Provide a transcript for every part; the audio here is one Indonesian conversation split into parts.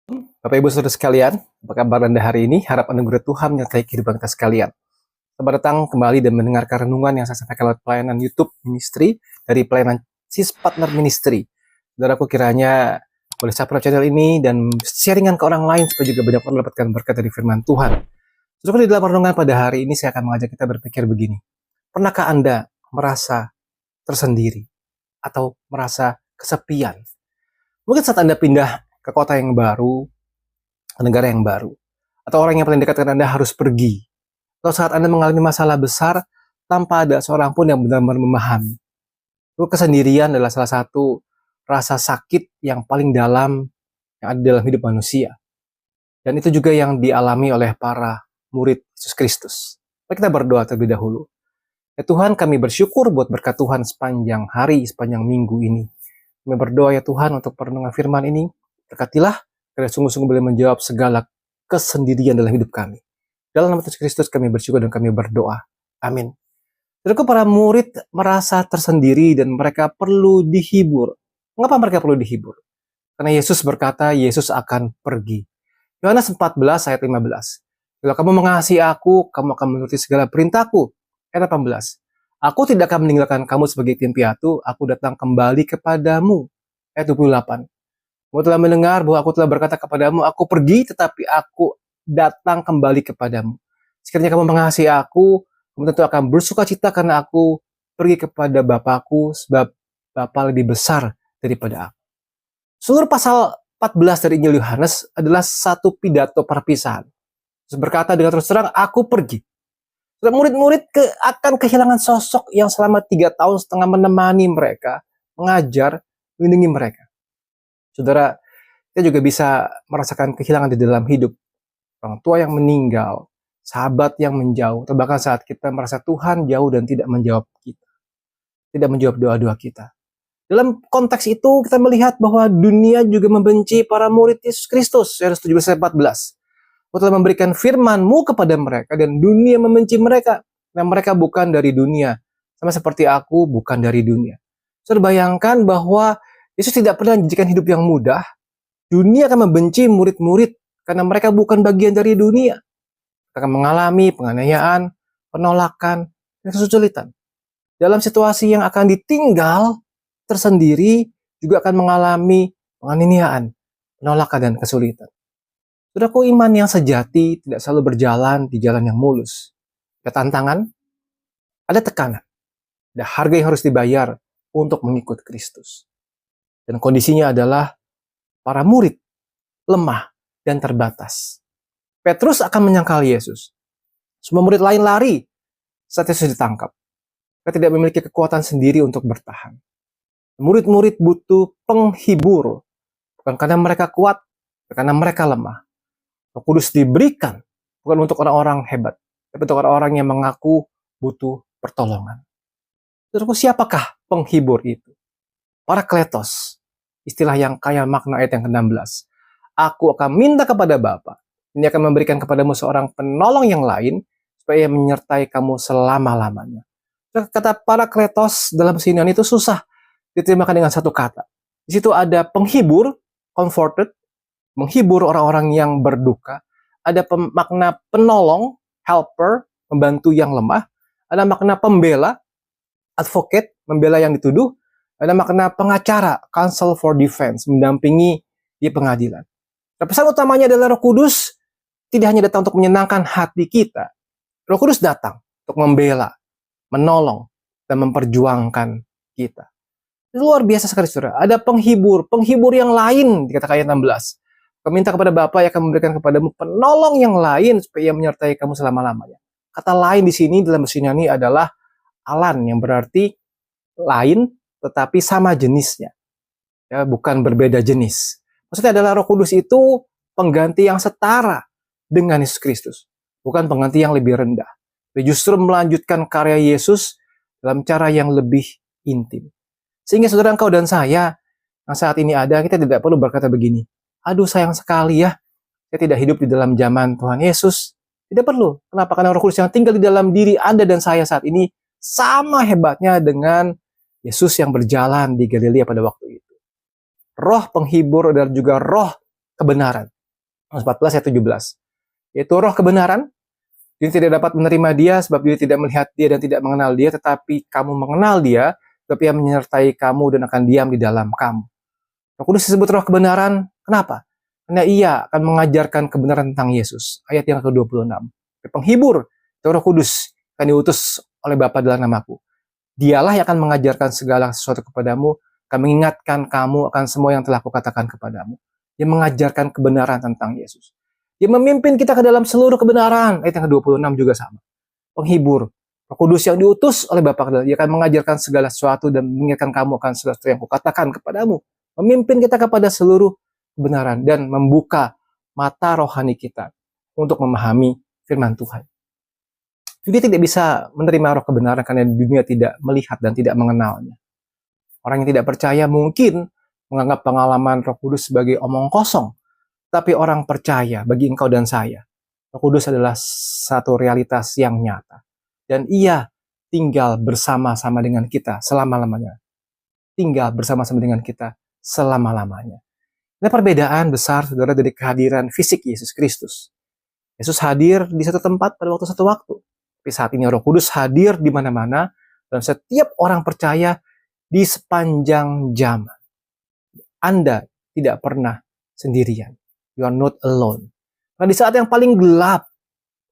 Bapak Ibu Saudara sekalian, apa kabar Anda hari ini? Harap anugerah Tuhan menyertai kehidupan kita sekalian. Selamat datang kembali dan mendengarkan renungan yang saya sampaikan lewat pelayanan YouTube Ministry dari pelayanan Sis Partner Ministry. Saudaraku kiranya boleh subscribe channel ini dan sharingan ke orang lain supaya juga banyak orang mendapatkan berkat dari firman Tuhan. Saudara, di dalam renungan pada hari ini saya akan mengajak kita berpikir begini. Pernahkah Anda merasa tersendiri atau merasa kesepian? Mungkin saat Anda pindah ke kota yang baru, negara yang baru, atau orang yang paling dekat dengan Anda harus pergi, atau saat Anda mengalami masalah besar tanpa ada seorang pun yang benar-benar memahami. Itu kesendirian adalah salah satu rasa sakit yang paling dalam yang ada dalam hidup manusia. Dan itu juga yang dialami oleh para murid Yesus Kristus. Mari kita berdoa terlebih dahulu. Ya Tuhan, kami bersyukur buat berkat Tuhan sepanjang hari, sepanjang minggu ini. Kami berdoa ya Tuhan untuk perenungan firman ini. Berkatilah karena sungguh-sungguh boleh menjawab segala kesendirian dalam hidup kami. Dalam nama Yesus Kristus kami bersyukur dan kami berdoa. Amin. Saudaraku, para murid merasa tersendiri dan mereka perlu dihibur. Mengapa mereka perlu dihibur? Karena Yesus berkata, Yesus akan pergi. Yohanes 14 ayat 15. Kalau kamu mengasihi aku, kamu akan menuruti segala perintahku. Ayat 18. Aku tidak akan meninggalkan kamu sebagai yatim piatu, aku datang kembali kepadamu. Ayat 28. Kamu telah mendengar bahwa aku telah berkata kepadamu, aku pergi tetapi aku datang kembali kepadamu. Sekiranya kamu mengasihi aku, kamu tentu akan bersuka cita karena aku pergi kepada Bapakku, sebab Bapa lebih besar daripada aku. Seluruh pasal 14 dari Injil Yohanes adalah satu pidato perpisahan. Terus berkata dengan terus terang, aku pergi. Murid-murid akan kehilangan sosok yang selama 3 tahun setengah menemani mereka, mengajar, melindungi mereka. Saudara, kita juga bisa merasakan kehilangan di dalam hidup. Orang tua yang meninggal, sahabat yang menjauh, atau bahkan saat kita merasa Tuhan jauh dan tidak menjawab kita. Tidak menjawab doa-doa kita. Dalam konteks itu kita melihat bahwa dunia juga membenci para murid Yesus Kristus. Yohanes 17 ayat 14. Aku telah memberikan firman-Mu kepada mereka dan dunia membenci mereka. Dan mereka bukan dari dunia. Sama seperti aku bukan dari dunia. Saudara bayangkan bahwa Yesus tidak pernah menjanjikan hidup yang mudah. Dunia akan membenci murid-murid karena mereka bukan bagian dari dunia. Mereka akan mengalami penganiayaan, penolakan, dan kesulitan. Dalam situasi yang akan ditinggal, tersendiri juga akan mengalami penganiayaan, penolakan, dan kesulitan. Saudaraku, iman yang sejati tidak selalu berjalan di jalan yang mulus. Ada tantangan, ada tekanan, ada harga yang harus dibayar untuk mengikut Kristus. Dan kondisinya adalah para murid lemah dan terbatas. Petrus akan menyangkal Yesus. Semua murid lain lari saat Yesus ditangkap. Mereka tidak memiliki kekuatan sendiri untuk bertahan. Murid-murid butuh penghibur. Bukan karena mereka kuat, bukan karena mereka lemah. Roh Kudus diberikan bukan untuk orang-orang hebat, tapi untuk orang-orang yang mengaku butuh pertolongan. Terus siapakah penghibur itu? Parakletos, istilah yang kaya makna ayat yang ke-16. Aku akan minta kepada Bapa, ini akan memberikan kepadamu seorang penolong yang lain, supaya menyertai kamu selama-lamanya. Kata parakletos dalam bahasa Yunani itu susah diterjemahkan dengan satu kata. Di situ ada penghibur, comforted, menghibur orang-orang yang berduka. Ada makna penolong, helper, membantu yang lemah. Ada makna pembela, advocate, membela yang dituduh. Ada makna pengacara, counsel for defense, mendampingi di pengadilan. Nah, pesan utamanya adalah Roh Kudus tidak hanya datang untuk menyenangkan hati kita. Roh Kudus datang untuk membela, menolong, dan memperjuangkan kita. Itu luar biasa sekali, saudara. Ada penghibur yang lain, dikatakan ayat 16. Kau minta kepada Bapa yang akan memberikan kepadamu penolong yang lain supaya menyertai kamu selama-lamanya. Kata lain di sini dalam bahasa Yunani adalah alan, yang berarti lain tetapi sama jenisnya. Ya, bukan berbeda jenis. Maksudnya adalah Roh Kudus itu pengganti yang setara dengan Yesus Kristus. Bukan pengganti yang lebih rendah. Tapi justru melanjutkan karya Yesus dalam cara yang lebih intim. Sehingga saudara, engkau dan saya yang saat ini ada, kita tidak perlu berkata begini, aduh sayang sekali ya, saya tidak hidup di dalam zaman Tuhan Yesus. Tidak perlu. Kenapa? Karena Roh Kudus yang tinggal di dalam diri Anda dan saya saat ini sama hebatnya dengan Yesus yang berjalan di Galilea pada waktu itu. Roh penghibur dan juga roh kebenaran 14 ayat 17. Yaitu roh kebenaran. Dia tidak dapat menerima dia sebab dia tidak melihat dia dan tidak mengenal dia, tetapi kamu mengenal dia, sebab ia menyertai kamu dan akan diam di dalam kamu. Roh Kudus disebut roh kebenaran. Kenapa? Karena ia akan mengajarkan kebenaran tentang Yesus. Ayat yang ke-26. Penghibur, itu Roh Kudus, akan diutus oleh Bapa dalam namaku. Dialah yang akan mengajarkan segala sesuatu kepadamu, akan mengingatkan kamu akan semua yang telah kukatakan kepadamu. Dia mengajarkan kebenaran tentang Yesus. Dia memimpin kita ke dalam seluruh kebenaran. Ayat yang ke-26 juga sama. Penghibur, Roh Kudus yang diutus oleh Bapa, dia akan mengajarkan segala sesuatu dan mengingatkan kamu akan segala sesuatu yang kukatakan kepadamu. Memimpin kita kepada seluruh kebenaran dan membuka mata rohani kita untuk memahami firman Tuhan. Dia tidak bisa menerima roh kebenaran karena dunia tidak melihat dan tidak mengenalnya. Orang yang tidak percaya mungkin menganggap pengalaman Roh Kudus sebagai omong kosong. Tapi orang percaya, bagi engkau dan saya, Roh Kudus adalah satu realitas yang nyata. Dan ia tinggal bersama-sama dengan kita selama-lamanya. Tinggal bersama-sama dengan kita selama-lamanya. Ada perbedaan besar, saudara, dari kehadiran fisik Yesus Kristus. Yesus hadir di satu tempat pada waktu satu waktu. Tapi saat ini Roh Kudus hadir di mana-mana dan setiap orang percaya di sepanjang zaman. Anda tidak pernah sendirian. You are not alone. Nah, di saat yang paling gelap,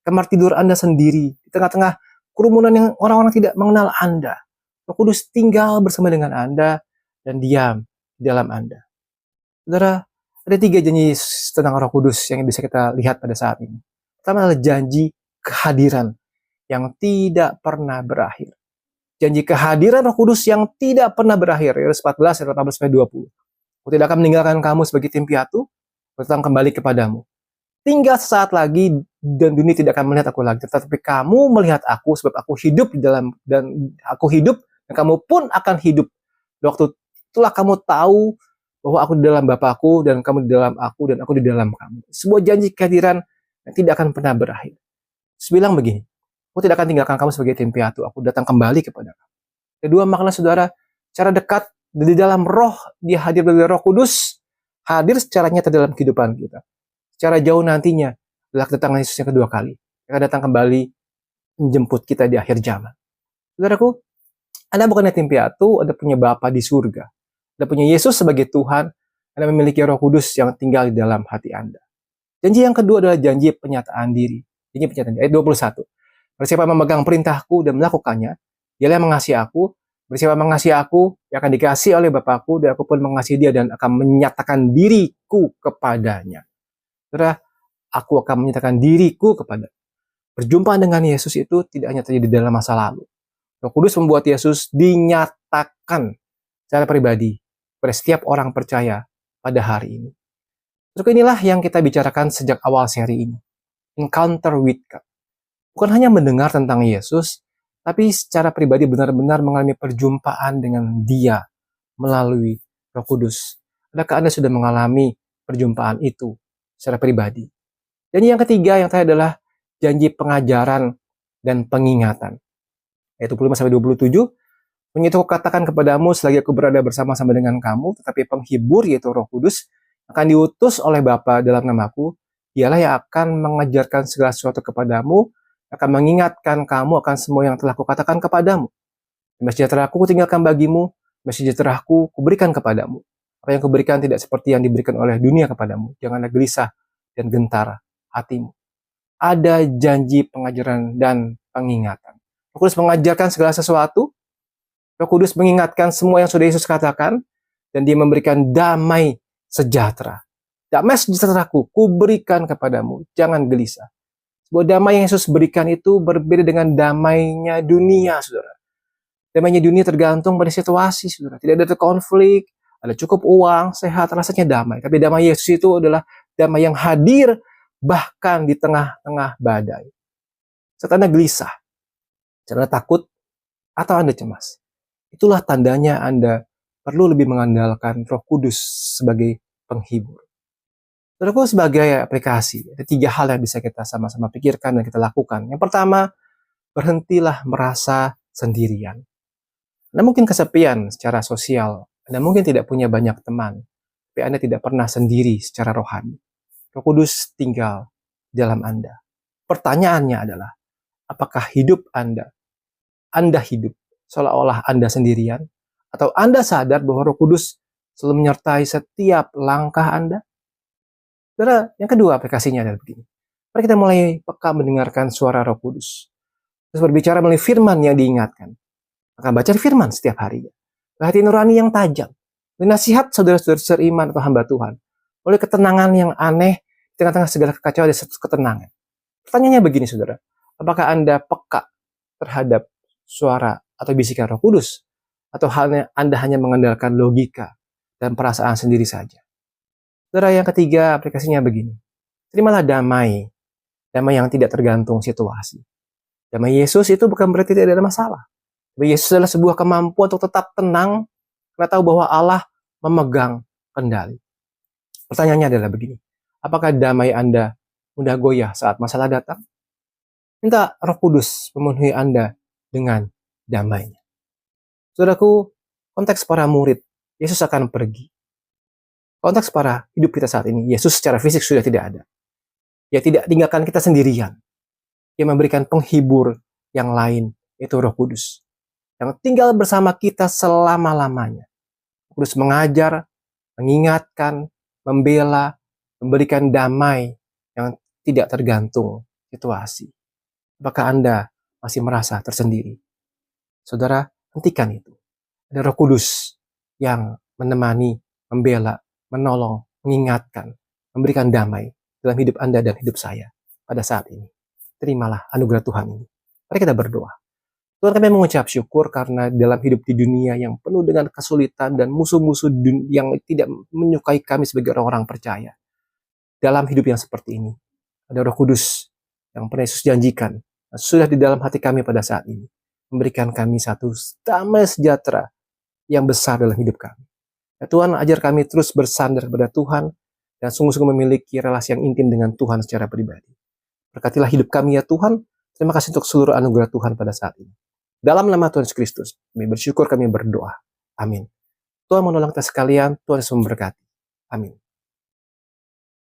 kamar tidur Anda sendiri, di tengah-tengah kerumunan yang orang-orang tidak mengenal Anda, Roh Kudus tinggal bersama dengan Anda dan diam di dalam Anda. Saudara, ada 3 janji tentang Roh Kudus yang bisa kita lihat pada saat ini. Pertama adalah janji kehadiran yang tidak pernah berakhir. Janji kehadiran Roh Kudus yang tidak pernah berakhir. Yohanes 14 ayat 18-20. Aku tidak akan meninggalkan kamu sebagai tim piatu, aku datang kembali kepadamu. Tinggal sesaat lagi dan dunia tidak akan melihat aku lagi, tetapi kamu melihat aku sebab aku hidup di dalam dan aku hidup dan kamu pun akan hidup. Waktu itulah kamu tahu bahwa aku di dalam Bapakku dan kamu di dalam aku dan aku di dalam kamu. Sebuah janji kehadiran yang tidak akan pernah berakhir. Yesus bilang begini, aku tidak akan tinggalkan kamu sebagai tim piatu, aku datang kembali kepada kamu. Kedua makna saudara, secara dekat di dalam roh, dia hadir dari Roh Kudus, hadir secara nyata dalam kehidupan kita. Secara jauh nantinya adalah kedatangan Yesus yang kedua kali. Dia akan datang kembali menjemput kita di akhir zaman. Saudaraku, Anda bukannya tim piatu, Anda punya Bapa di surga. Anda punya Yesus sebagai Tuhan, Anda memiliki Roh Kudus yang tinggal di dalam hati Anda. Janji yang kedua adalah janji penyataan diri. Janji penyataan diri. Ayat 21. Bersiapa memegang perintahku dan melakukannya, dialah yang mengasihi aku. Bersiapa mengasihi aku, yang akan dikasihi oleh Bapakku, dan aku pun mengasihi dia dan akan menyatakan diriku kepadanya. Saudara, aku akan menyatakan diriku kepada. Perjumpaan dengan Yesus itu tidak hanya terjadi dalam masa lalu. Roh Kudus membuat Yesus dinyatakan secara pribadi pada setiap orang percaya pada hari ini. Terus inilah yang kita bicarakan sejak awal seri ini. Encounter with God. Bukan hanya mendengar tentang Yesus, tapi secara pribadi benar-benar mengalami perjumpaan dengan Dia melalui Roh Kudus. Adakah Anda sudah mengalami perjumpaan itu secara pribadi? Dan yang ketiga yang terakhir adalah janji pengajaran dan pengingatan. Ayat 25-27, "Itu aku katakan kepadamu selagi aku berada bersama-sama dengan kamu, tetapi penghibur yaitu Roh Kudus akan diutus oleh Bapa dalam namaku, dialah yang akan mengajarkan segala sesuatu kepadamu, akan mengingatkan kamu akan semua yang telah kukatakan kepadamu. Damai sejahtera-Ku kutinggalkan bagimu, damai sejahtera-Ku kuberikan kepadamu. Apa yang kuberikan tidak seperti yang diberikan oleh dunia kepadamu. Janganlah gelisah dan gentar hatimu." Ada janji pengajaran dan pengingatan. Roh Kudus mengajarkan segala sesuatu. Roh Kudus mengingatkan semua yang sudah Yesus katakan. Dan dia memberikan damai sejahtera. Damai sejahtera-Ku kuberikan kepadamu. Jangan gelisah. Sebuah damai yang Yesus berikan itu berbeda dengan damainya dunia, saudara. Damainya dunia tergantung pada situasi, saudara. Tidak ada konflik, ada cukup uang, sehat, rasanya damai. Tapi damai Yesus itu adalah damai yang hadir bahkan di tengah-tengah badai. Saat Anda gelisah, saat Anda takut, atau Anda cemas, itulah tandanya Anda perlu lebih mengandalkan Roh Kudus sebagai penghibur. Saudaraku, sebagai aplikasi, ada 3 hal yang bisa kita sama-sama pikirkan dan kita lakukan. Yang pertama, berhentilah merasa sendirian. Anda mungkin kesepian secara sosial, Anda mungkin tidak punya banyak teman, tapi Anda tidak pernah sendiri secara rohani. Roh Kudus tinggal di dalam Anda. Pertanyaannya adalah, apakah hidup Anda hidup seolah-olah Anda sendirian? Atau Anda sadar bahwa Roh Kudus selalu menyertai setiap langkah Anda? Saudara, yang kedua aplikasinya adalah begini. Mari kita mulai peka mendengarkan suara Roh Kudus. Terus berbicara melalui firman yang diingatkan. Maka baca firman setiap hari. Hati nurani yang tajam. Nasihat saudara-saudara seriman atau hamba Tuhan. Oleh ketenangan yang aneh, di tengah-tengah segala kekacauan ada satu ketenangan. Pertanyaannya begini saudara. Apakah Anda peka terhadap suara atau bisikan Roh Kudus? Atau Anda hanya mengandalkan logika dan perasaan sendiri saja? Saudara, yang ketiga aplikasinya begini. Terimalah damai. Damai yang tidak tergantung situasi. Damai Yesus itu bukan berarti tidak ada masalah. Damai Yesus adalah sebuah kemampuan untuk tetap tenang karena tahu bahwa Allah memegang kendali. Pertanyaannya adalah begini. Apakah damai Anda mudah goyah saat masalah datang? Minta Roh Kudus memenuhi Anda dengan damainya. Saudaraku, konteks para murid, Yesus akan pergi. Konteks para hidup kita saat ini, Yesus secara fisik sudah tidak ada. Dia tidak tinggalkan kita sendirian. Dia memberikan penghibur yang lain, yaitu Roh Kudus. Yang tinggal bersama kita selama-lamanya. Roh Kudus mengajar, mengingatkan, membela, memberikan damai yang tidak tergantung situasi. Apakah Anda masih merasa tersendiri? Saudara, hentikan itu. Ada Roh Kudus yang menemani, membela, menolong, mengingatkan, memberikan damai dalam hidup Anda dan hidup saya pada saat ini. Terimalah anugerah Tuhan ini. Mari kita berdoa. Tuhan, kami mengucap syukur karena dalam hidup di dunia yang penuh dengan kesulitan dan musuh-musuh yang tidak menyukai kami sebagai orang-orang percaya. Dalam hidup yang seperti ini, ada Roh Kudus yang pernah Yesus janjikan, sudah di dalam hati kami pada saat ini, memberikan kami satu damai sejahtera yang besar dalam hidup kami. Ya Tuhan, ajar kami terus bersandar kepada Tuhan dan sungguh-sungguh memiliki relasi yang intim dengan Tuhan secara pribadi. Berkatilah hidup kami ya Tuhan. Terima kasih untuk seluruh anugerah Tuhan pada saat ini. Dalam nama Tuhan Yesus Kristus, kami bersyukur, kami berdoa. Amin. Tuhan menolong kita sekalian, Tuhan Yesus memberkati. Amin.